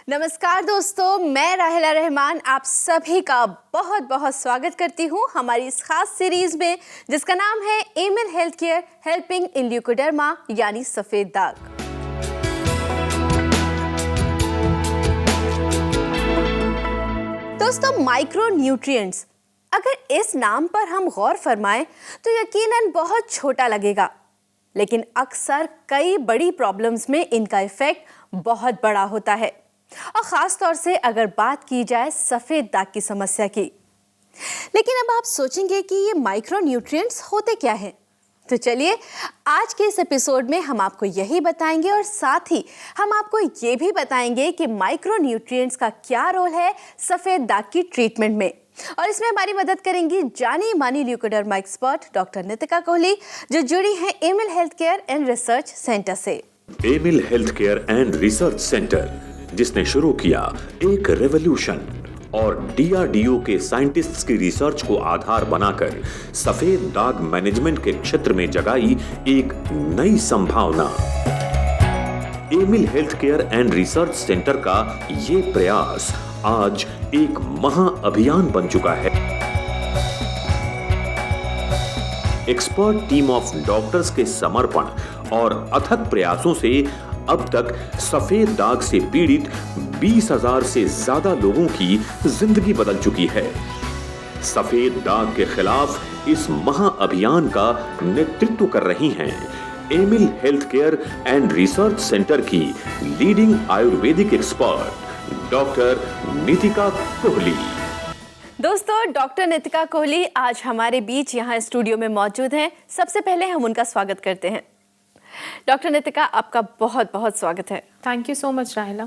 नमस्कार दोस्तों, मैं राहिला रहमान आप सभी का बहुत बहुत स्वागत करती हूँ हमारी इस खास सीरीज में जिसका नाम है Aimil health care helping in leucoderma यानी सफेद दाग। दोस्तों, माइक्रो न्यूट्रिएंट्स, अगर इस नाम पर हम गौर फरमाएं तो यकीनन बहुत छोटा लगेगा, लेकिन अक्सर कई बड़ी प्रॉब्लम्स में इनका इफेक्ट बहुत बड़ा होता है और ख़ास तौर से अगर बात की जाए सफ़ेद दाग की समस्या की। लेकिन अब आप सोचेंगे कि ये माइक्रो न्यूट्रिएंट्स होते क्या हैं? तो चलिए आज के इस एपिसोड में हम आपको यही बताएंगे और साथ ही हम आपको ये भी बताएंगे कि माइक्रो न्यूट्रिएंट्स का क्या रोल है सफ़ेद दाग की ट्रीटमेंट में। और इसमें हमारी मदद करेंगी जानी मानी leucoderma expert doctor Nitika Kohli, जो जुड़ी हैं Aimil health care and research centre से। Aimil health care and research centre, जिसने शुरू किया एक रेवोल्यूशन और डीआरडीओ के साइंटिस्ट्स की रिसर्च को आधार बनाकर सफेद दाग मैनेजमेंट के क्षेत्र में जगाई एक नई संभावना। Aimil health care and research centre का ये प्रयास आज एक महाअभियान बन चुका है। एक्सपर्ट टीम ऑफ डॉक्टर्स के समर्पण और अथक प्रयासों से अब तक सफेद दाग से पीड़ित 20,000 से ज्यादा लोगों की जिंदगी बदल चुकी है। सफेद दाग के खिलाफ इस महाअभियान का नेतृत्व कर रही हैं Aimil health care and research centre की leading Ayurvedic expert doctor Nitika Kohli. दोस्तों, डॉक्टर नितिका कोहली आज हमारे बीच यहाँ स्टूडियो में मौजूद हैं। सबसे पहले हम उनका स्वागत करते हैं। डॉक्टर नितिका, आपका बहुत बहुत स्वागत है। थैंक यू सो मच राहिला।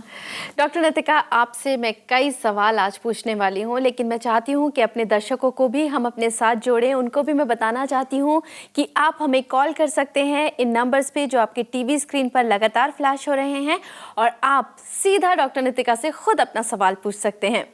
डॉक्टर नितिका, आपसे मैं कई सवाल आज पूछने वाली हूँ, लेकिन मैं चाहती हूँ कि अपने दर्शकों को भी हम अपने साथ जोड़ें। उनको भी मैं बताना चाहती हूँ कि आप हमें कॉल कर सकते हैं इन नंबर्स पे जो आपके टीवी स्क्रीन पर लगातार फ्लैश हो रहे हैं, और आप सीधा डॉक्टर नितिका से खुद अपना सवाल पूछ सकते हैं।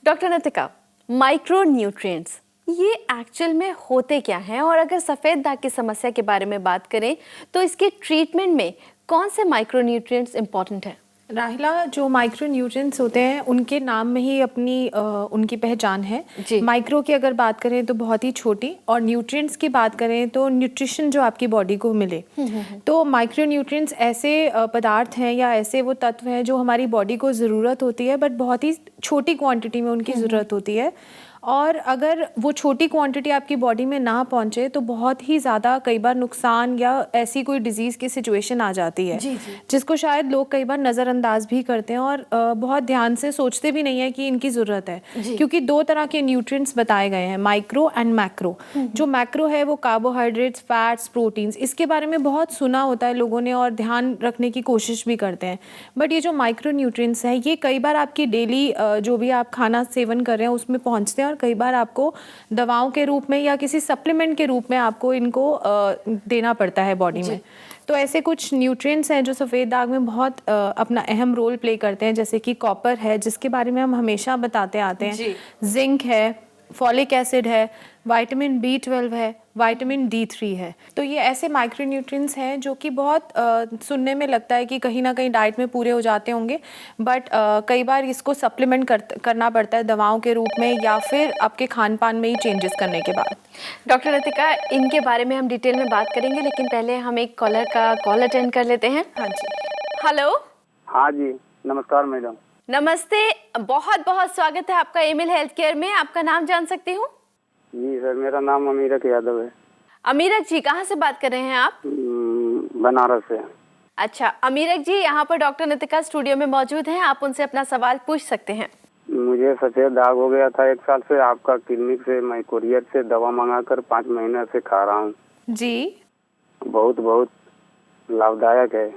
डॉक्टर नितिका, माइक्रो न्यूट्रिएंट्स ये एक्चुअल में होते क्या हैं, और अगर सफ़ेद दाग की समस्या के बारे में बात करें तो इसके ट्रीटमेंट में कौन से माइक्रो न्यूट्रिएंट्स इंपॉर्टेंट है? राहिला, जो माइक्रो न्यूट्रिएंट्स होते हैं उनके नाम में ही अपनी उनकी पहचान है। माइक्रो की अगर बात करें तो बहुत ही छोटी, और न्यूट्रिएंट्स की बात करें तो न्यूट्रिशन जो आपकी बॉडी को मिले। तो माइक्रो न्यूट्रिएंट्स ऐसे पदार्थ हैं या ऐसे वो तत्व हैं जो हमारी बॉडी को ज़रूरत होती है, बट बहुत ही छोटी क्वांटिटी में उनकी ज़रूरत होती है। और अगर वो छोटी क्वांटिटी आपकी बॉडी में ना पहुंचे तो बहुत ही ज़्यादा कई बार नुकसान या ऐसी कोई डिजीज़ की सिचुएशन आ जाती है, जिसको शायद लोग कई बार नज़रअंदाज भी करते हैं और बहुत ध्यान से सोचते भी नहीं है कि इनकी ज़रूरत है। क्योंकि दो तरह के न्यूट्रिएंट्स बताए गए हैं, माइक्रो एंड मैक्रो। जो मैक्रो है वो कार्बोहाइड्रेट्स, फैट्स, प्रोटीन्स, इसके बारे में बहुत सुना होता है लोगों ने और ध्यान रखने की कोशिश भी करते हैं। बट ये जो माइक्रो न्यूट्रिएंट्स हैं ये कई बार आपकी डेली जो भी आप खाना सेवन कर रहे हैं उसमें पहुँचते हैं, और कई बार आपको दवाओं के रूप में या किसी सप्लीमेंट के रूप में आपको इनको देना पड़ता है बॉडी में। तो ऐसे कुछ न्यूट्रिएंट्स हैं जो सफ़ेद दाग में बहुत अपना अहम रोल प्ले करते हैं, जैसे कि कॉपर है जिसके बारे में हम हमेशा बताते आते हैं, जिंक है, फॉलिक एसिड है, विटामिन B12 है, विटामिन D3 है। तो ये ऐसे माइक्रो न्यूट्रिएंट्स हैं जो कि बहुत सुनने में लगता है कि कहीं ना कहीं डाइट में पूरे हो जाते होंगे, बट कई बार इसको सप्लीमेंट करना पड़ता है दवाओं के रूप में या फिर आपके खान पान में ही चेंजेस करने के बाद। डॉक्टर नितिका, इनके बारे में हम डिटेल में बात करेंगे, लेकिन पहले हम एक कॉलर का कॉल अटेंड कर लेते हैं। हाँ जी। हेलो। हाँ जी, नमस्कार मैडम। नमस्ते, बहुत बहुत स्वागत है आपका एमिल हेल्थ केयर में। आपका नाम जान सकती हूँ? जी सर, मेरा नाम अमीरक यादव है। अमीरक जी, कहाँ से बात कर रहे हैं आप? बनारस से। अच्छा अमीरक जी, यहाँ पर डॉक्टर नितिका स्टूडियो में मौजूद हैं, आप उनसे अपना सवाल पूछ सकते हैं। मुझे सफेद दाग हो गया था 1 साल से। आपका क्लिनिक से मैं कुरियर से दवा मंगाकर 5 महीने से खा रहा हूँ जी। बहुत बहुत लाभदायक है।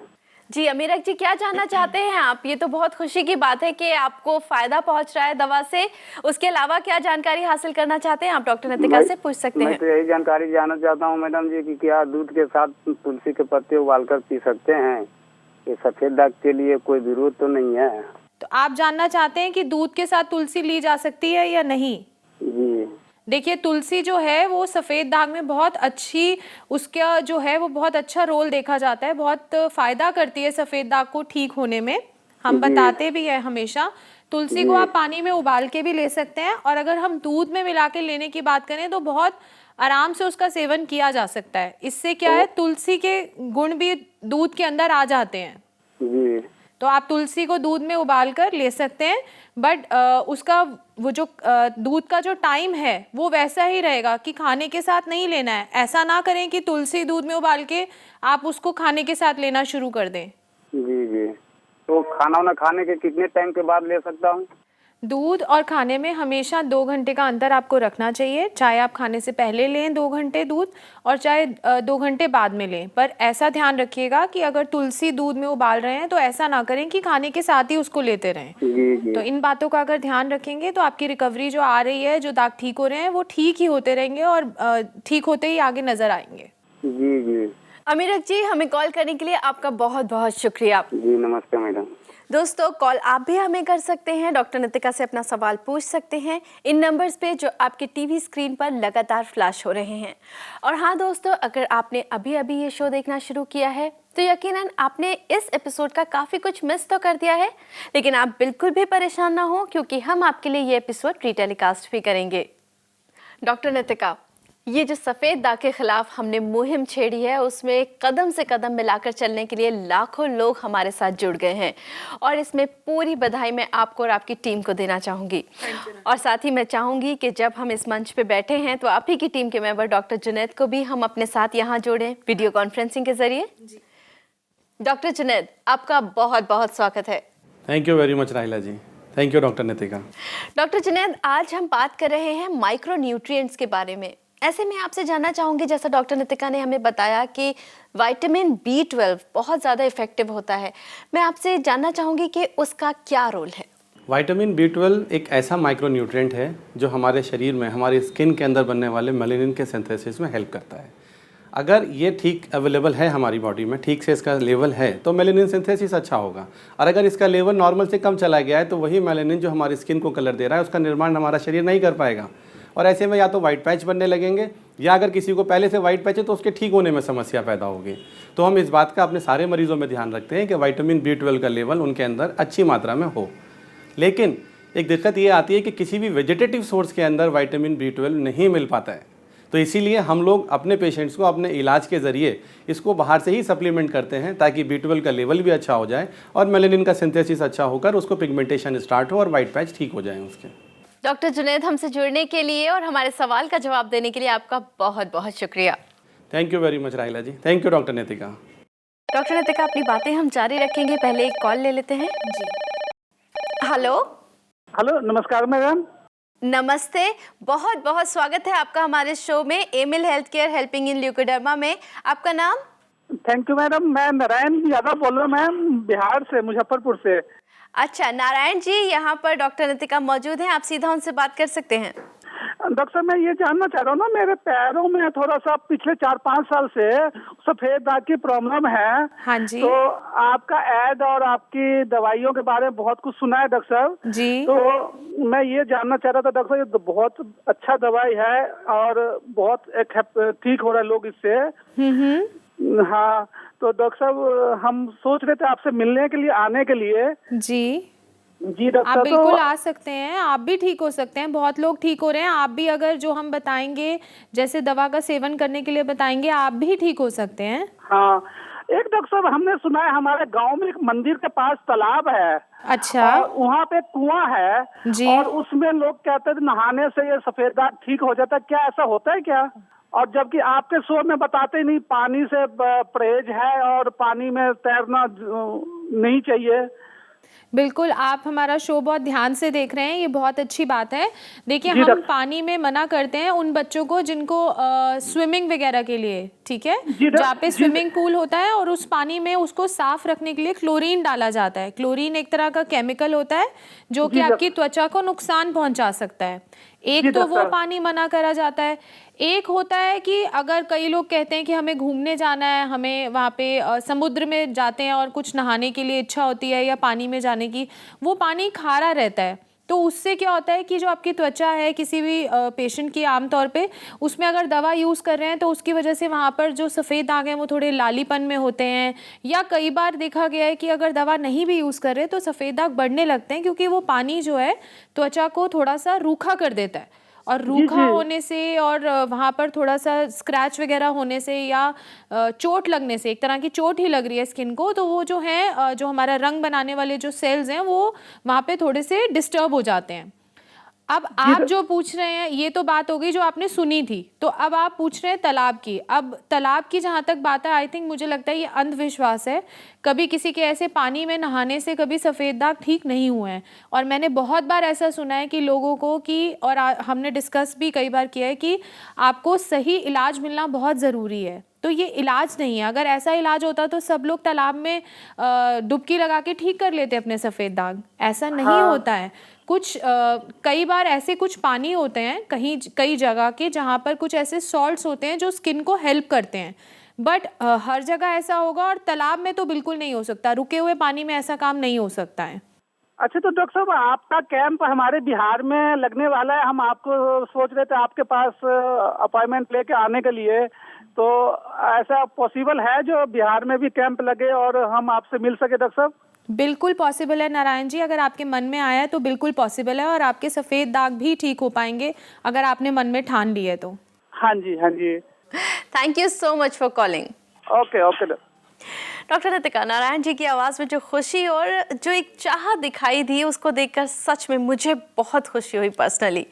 जी अमीरक जी, क्या जानना चाहते हैं आप? ये तो बहुत खुशी की बात है कि आपको फायदा पहुंच रहा है दवा से। उसके अलावा क्या जानकारी हासिल करना चाहते हैं आप? डॉक्टर नितिका से पूछ सकते हैं। मैं तो यही जानकारी जानना चाहता हूँ मैडम जी कि क्या दूध के साथ तुलसी के पत्ते उबालकर पी सकते हैं? ये सफेद दाग के लिए कोई विरोध तो नहीं है? तो आप जानना चाहते हैं कि दूध के साथ तुलसी ली जा सकती है या नहीं? जी देखिए, तुलसी जो है वो सफ़ेद दाग में बहुत अच्छी, उसका जो है वो बहुत अच्छा रोल देखा जाता है, बहुत फ़ायदा करती है सफ़ेद दाग को ठीक होने में। हम बताते भी है हमेशा। तुलसी को आप पानी में उबाल के भी ले सकते हैं, और अगर हम दूध में मिला के लेने की बात करें तो बहुत आराम से उसका सेवन किया जा सकता है। इससे क्या है, तुलसी के गुण भी दूध के अंदर आ जाते हैं जी। तो आप तुलसी को दूध में उबाल कर ले सकते हैं, बट उसका वो जो दूध का जो टाइम है वो वैसा ही रहेगा कि खाने के साथ नहीं लेना है। ऐसा ना करें कि तुलसी दूध में उबाल के आप उसको खाने के साथ लेना शुरू कर दें। जी जी। तो खाना वाना खाने के कितने टाइम के बाद ले सकता हूँ? दूध और खाने में हमेशा 2 घंटे का अंतर आपको रखना चाहिए। चाहे आप खाने से पहले लें 2 घंटे दूध, और चाहे 2 घंटे बाद में लें। पर ऐसा ध्यान रखिएगा कि अगर तुलसी दूध में उबाल रहे हैं तो ऐसा ना करें कि खाने के साथ ही उसको लेते रहें। जी जी। तो इन बातों का अगर ध्यान रखेंगे तो आपकी रिकवरी जो आ रही है, जो दाग ठीक हो रहे हैं, वो ठीक ही होते रहेंगे और ठीक होते ही आगे नजर आएंगे। जी जी। अमीरक जी, हमें कॉल करने के लिए आपका बहुत बहुत शुक्रिया। जी नमस्ते मैडम। दोस्तों, कॉल आप भी हमें कर सकते हैं, डॉक्टर नितिका से अपना सवाल पूछ सकते हैं इन नंबर्स पे जो आपके टीवी स्क्रीन पर लगातार फ्लैश हो रहे हैं। और हाँ दोस्तों, अगर आपने अभी अभी ये शो देखना शुरू किया है तो यकीनन आपने इस एपिसोड का काफ़ी कुछ मिस तो कर दिया है, लेकिन आप बिल्कुल भी परेशान ना हो क्योंकि हम आपके लिए ये एपिसोड रीटेलीकास्ट भी करेंगे। डॉक्टर नितिका, ये जो सफ़ेद दाग के खिलाफ हमने मुहिम छेड़ी है उसमें कदम से कदम मिलाकर चलने के लिए लाखों लोग हमारे साथ जुड़ गए हैं, और इसमें पूरी बधाई मैं आपको और आपकी टीम को देना चाहूँगी। और साथ ही मैं चाहूँगी कि जब हम इस मंच पे बैठे हैं तो आप ही की टीम के मेंबर डॉक्टर जुनैद को भी हम अपने साथ यहाँ जोड़ें वीडियो कॉन्फ्रेंसिंग के जरिए। डॉक्टर जुनैद, आपका बहुत बहुत स्वागत है। Thank you very much Rahila ji. Thank you doctor Nitika. Doctor Junaid, आज हम बात कर रहे हैं माइक्रो न्यूट्रिएंट्स के बारे में। ऐसे में आपसे जानना चाहूँगी, जैसा डॉक्टर नितिका ने हमें बताया कि विटामिन B12 बहुत ज़्यादा इफेक्टिव होता है, मैं आपसे जानना चाहूँगी कि उसका क्या रोल है? विटामिन B12 एक ऐसा माइक्रो न्यूट्रिएंट है जो हमारे शरीर में, हमारी स्किन के अंदर बनने वाले मेलानिन के सिंथेसिस में हेल्प करता है। अगर ये ठीक अवेलेबल है हमारी बॉडी में, ठीक से इसका लेवल है, तो मेलानिन सिंथेसिस अच्छा होगा। और अगर इसका लेवल नॉर्मल से कम चला गया है तो वही मेलानिन जो हमारी स्किन को कलर दे रहा है उसका निर्माण हमारा शरीर नहीं कर पाएगा, और ऐसे में या तो वाइट पैच बनने लगेंगे, या अगर किसी को पहले से वाइट पैच है तो उसके ठीक होने में समस्या पैदा होगी। तो हम इस बात का अपने सारे मरीजों में ध्यान रखते हैं कि विटामिन B12 का लेवल उनके अंदर अच्छी मात्रा में हो। लेकिन एक दिक्कत ये आती है कि किसी भी वेजिटेटिव सोर्स के अंदर विटामिन B12 नहीं मिल पाता है, तो इसीलिए हम लोग अपने पेशेंट्स को अपने इलाज के ज़रिए इसको बाहर से ही सप्लीमेंट करते हैं ताकि B12 का लेवल भी अच्छा हो जाए और मेलानिन का सिंथेसिस अच्छा होकर उसको पिगमेंटेशन स्टार्ट हो और वाइट पैच ठीक हो जाए उसके। डॉक्टर जुनैद, हमसे जुड़ने के लिए और हमारे सवाल का जवाब देने के लिए आपका बहुत बहुत शुक्रिया। Thank you very much Rahila ji. Thank you doctor Nitika. Doctor Nitika, अपनी बातें हम जारी रखेंगे, पहले एक कॉल ले लेते हैं जी। हेलो। हेलो, नमस्कार मैडम। नमस्ते, बहुत बहुत स्वागत है आपका हमारे शो में Aimil health care helping in leucoderma में। आपका नाम? थैंक यू मैडम, मैं नारायण यादव बोल रहा हूँ मैम, बिहार से, मुजफ्फरपुर से। अच्छा नारायण जी, यहाँ पर डॉक्टर नितिका मौजूद हैं, आप सीधा उनसे बात कर सकते हैं। डॉक्टर साहब, मैं ये जानना चाह रहा हूँ ना, मेरे पैरों में थोड़ा सा पिछले 4-5 साल से सफेद दाग की प्रॉब्लम है। हाँ जी। तो आपका एड और आपकी दवाइयों के बारे में बहुत कुछ सुना है डॉक्टर साहब जी। तो मैं ये जानना चाह रहा था डॉक्टर साहब, ये बहुत अच्छा दवाई है और बहुत ठीक हो रहा है लोग इससे। हाँ, तो डॉक्टर साहब हम सोच रहे थे आपसे मिलने के लिए, आने के लिए। जी डॉक्टर, आप बिल्कुल आ सकते हैं, आप भी ठीक हो सकते हैं, बहुत लोग ठीक हो रहे हैं। आप भी अगर जो हम बताएंगे जैसे दवा का सेवन करने के लिए बताएंगे, आप भी ठीक हो सकते हैं। हाँ, एक डॉक्टर साहब हमने सुना है हमारे गांव में एक मंदिर के पास तालाब है। अच्छा। और वहाँ पे कुआं है जी। और उसमें लोग कहते हैं नहाने से ये सफेद दाग ठीक हो जाता है, क्या ऐसा होता है क्या? और जबकि आपके शो में बताते नहीं, पानी से परहेज है और पानी में तैरना नहीं चाहिए। बिल्कुल, आप हमारा शो बहुत ध्यान से देख रहे हैं, ये बहुत अच्छी बात है। देखिए, हम पानी में मना करते हैं उन बच्चों को जिनको स्विमिंग वगैरह के लिए, ठीक है, जहाँ पे स्विमिंग पूल होता है और उस पानी में उसको साफ रखने के लिए क्लोरीन डाला जाता है। क्लोरीन एक तरह का केमिकल होता है जो कि आपकी त्वचा को नुकसान पहुंचा सकता है। एक तो वो पानी मना करा जाता है। एक होता है कि अगर कई लोग कहते हैं कि हमें घूमने जाना है, हमें वहाँ पे समुद्र में जाते हैं और कुछ नहाने के लिए इच्छा होती है या पानी में जाने की, वो पानी खारा रहता है, तो उससे क्या होता है कि जो आपकी त्वचा है किसी भी पेशेंट की आमतौर पे, उसमें अगर दवा यूज़ कर रहे हैं तो उसकी वजह से वहाँ पर जो सफ़ेद दाग हैं वो थोड़े लालीपन में होते हैं, या कई बार देखा गया है कि अगर दवा नहीं भी यूज़ कर रहे तो सफ़ेद दाग बढ़ने लगते हैं, क्योंकि वो पानी जो है त्वचा को थोड़ा सा रूखा कर देता है, और रूखा होने से और वहाँ पर थोड़ा सा स्क्रैच वगैरह होने से या चोट लगने से, एक तरह की चोट ही लग रही है स्किन को, तो वो जो है जो हमारा रंग बनाने वाले जो सेल्स हैं वो वहाँ पे थोड़े से डिस्टर्ब हो जाते हैं। अब आप जो पूछ रहे हैं ये तो बात हो गई जो आपने सुनी थी, तो अब आप पूछ रहे हैं तालाब की। अब तालाब की जहाँ तक बात है, आई थिंक मुझे लगता है ये अंधविश्वास है। कभी किसी के ऐसे पानी में नहाने से कभी सफ़ेद दाग ठीक नहीं हुए हैं, और मैंने बहुत बार ऐसा सुना है कि लोगों को कि, और हमने डिस्कस भी कई बार किया है कि आपको सही इलाज मिलना बहुत ज़रूरी है। तो ये इलाज नहीं है। अगर ऐसा इलाज होता तो सब लोग तालाब में डुबकी लगा के ठीक कर लेते अपने सफ़ेद दाग। ऐसा नहीं होता है। कुछ कई बार ऐसे कुछ पानी होते हैं कई जगह के जहाँ पर कुछ ऐसे सॉल्ट्स होते हैं जो स्किन को हेल्प करते हैं, बट हर जगह ऐसा होगा, और तालाब में तो बिल्कुल नहीं हो सकता। रुके हुए पानी में ऐसा काम नहीं हो सकता है। अच्छा, तो डॉक्टर साहब आपका कैंप हमारे बिहार में लगने वाला है। हम आपको सोच रहे थे आपके पास अपॉइंटमेंट लेके आने के लिए, तो ऐसा पॉसिबल है जो बिहार में भी कैंप लगे और हम आपसे मिल सके डॉक्टर साहब? बिल्कुल पॉसिबल है नारायण जी, अगर आपके मन में आया है तो बिल्कुल पॉसिबल है, और आपके सफ़ेद दाग भी ठीक हो पाएंगे अगर आपने मन में ठान ली है तो। हाँ जी, हाँ जी। Thank you so much for calling. Okay okay doctor Ritika, Narayan ji की आवाज़ में जो खुशी और जो एक चाह दिखाई दी उसको देखकर सच में मुझे बहुत खुशी हुई पर्सनली।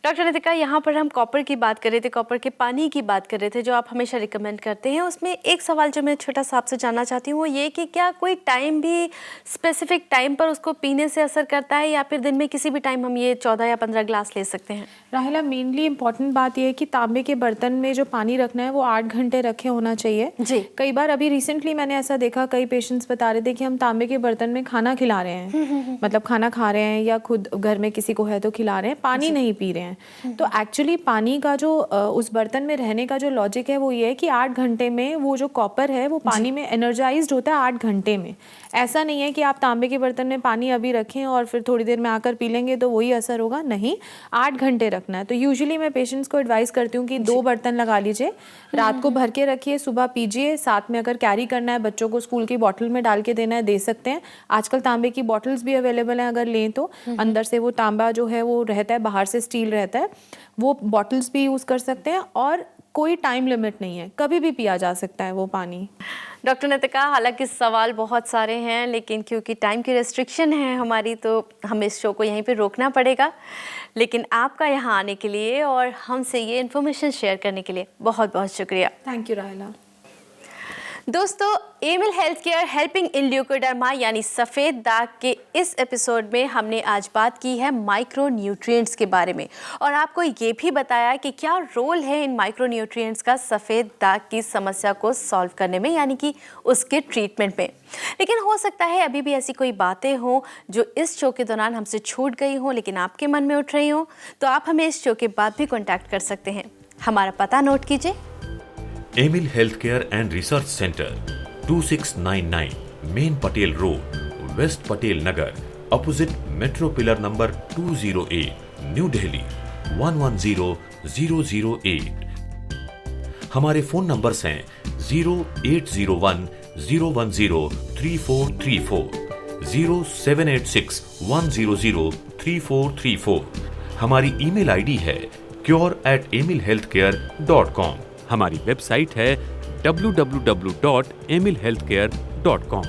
डॉक्टर रितिका, यहाँ पर हम कॉपर की बात कर रहे थे, कॉपर के पानी की बात कर रहे थे जो आप हमेशा रिकमेंड करते हैं। उसमें एक सवाल जो मैं छोटा सा आपसे जानना चाहती हूँ वो ये कि क्या कोई टाइम भी, स्पेसिफिक टाइम पर उसको पीने से असर करता है, या फिर दिन में किसी भी टाइम हम ये 14 या 15 ग्लास ले सकते हैं? राहिला, मेनली इंपॉर्टेंट बात यह है कि तांबे के बर्तन में जो पानी रखना है वो 8 घंटे रखे होना चाहिए जी। कई बार अभी रिसेंटली मैंने ऐसा देखा, कई पेशेंट्स बता रहे थे कि हम तांबे के बर्तन में खाना खिला रहे हैं, मतलब खाना खा रहे हैं या खुद घर में किसी को है तो खिला रहे हैं, पानी नहीं पी रहे हैं। तो एक्चुअली पानी का जो उस बर्तन में रहने का जो लॉजिक है वो ये है कि 8 घंटे में वो जो कॉपर है वो पानी में एनर्जाइज्ड होता है 8 घंटे में। ऐसा नहीं है कि आप तांबे के बर्तन में पानी अभी रखें और फिर थोड़ी देर में आकर पी लेंगे तो वही असर होगा, नहीं, 8 घंटे रखना है। तो यूजुअली मैं पेशेंट्स को एडवाइस करती हूँ कि 2 बर्तन लगा लीजिए, रात को भर के रखिए, सुबह पीजिए, साथ में अगर कैरी करना है बच्चों को स्कूल की बॉटल में डाल के देना है दे सकते हैं। आजकल तांबे की बॉटल्स भी अवेलेबल हैं, अगर लें तो अंदर से वो तांबा जो है वो रहता है, बाहर से स्टील रहता है, वो बॉटल्स भी यूज़ कर सकते हैं, और कोई टाइम लिमिट नहीं है, कभी भी पिया जा सकता है वो पानी। डॉक्टर ने तो कहा, हालांकि सवाल बहुत सारे हैं लेकिन क्योंकि टाइम की रेस्ट्रिक्शन है हमारी तो हमें इस शो को यहीं पे रोकना पड़ेगा। लेकिन आपका यहाँ आने के लिए और हमसे ये इन्फॉर्मेशन शेयर करने के लिए बहुत बहुत शुक्रिया। Thank you Rahila. दोस्तों, Aimil health care helping in leucoderma यानी सफ़ेद दाग के इस एपिसोड में हमने आज बात की है माइक्रो न्यूट्रिएंट्स के बारे में, और आपको ये भी बताया कि क्या रोल है इन माइक्रो न्यूट्रिएंट्स का सफ़ेद दाग की समस्या को सॉल्व करने में, यानी कि उसके ट्रीटमेंट में। लेकिन हो सकता है अभी भी ऐसी कोई बातें हों जो इस शो के दौरान हमसे छूट गई हों लेकिन आपके मन में उठ रही हों, तो आप हमें इस शो के बाद भी कॉन्टैक्ट कर सकते हैं। हमारा पता नोट कीजिए, Aimil health care and research centre, 2699 main Patel road, west Patel Nagar, opposite metro pillar number 208, new Delhi 110008। हमारे फोन नंबर्स हैं 0801 010 3434, 0786 100 3434। हमारी ईमेल आईडी है cure@emilhealthcare.com। हमारी वेबसाइट है www.emilhealthcare.com।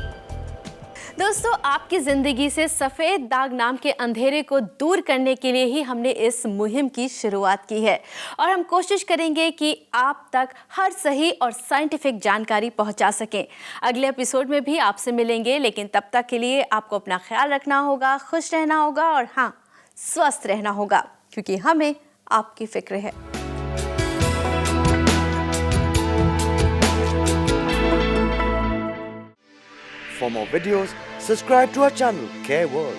दोस्तों, आपकी ज़िंदगी से सफ़ेद दाग नाम के अंधेरे को दूर करने के लिए ही हमने इस मुहिम की शुरुआत की है, और हम कोशिश करेंगे कि आप तक हर सही और साइंटिफिक जानकारी पहुंचा सकें। अगले एपिसोड में भी आपसे मिलेंगे, लेकिन तब तक के लिए आपको अपना ख्याल रखना होगा, खुश रहना होगा और हाँ, स्वस्थ रहना होगा, क्योंकि हमें आपकी फिक्र है। For more videos, subscribe to our channel, Care World.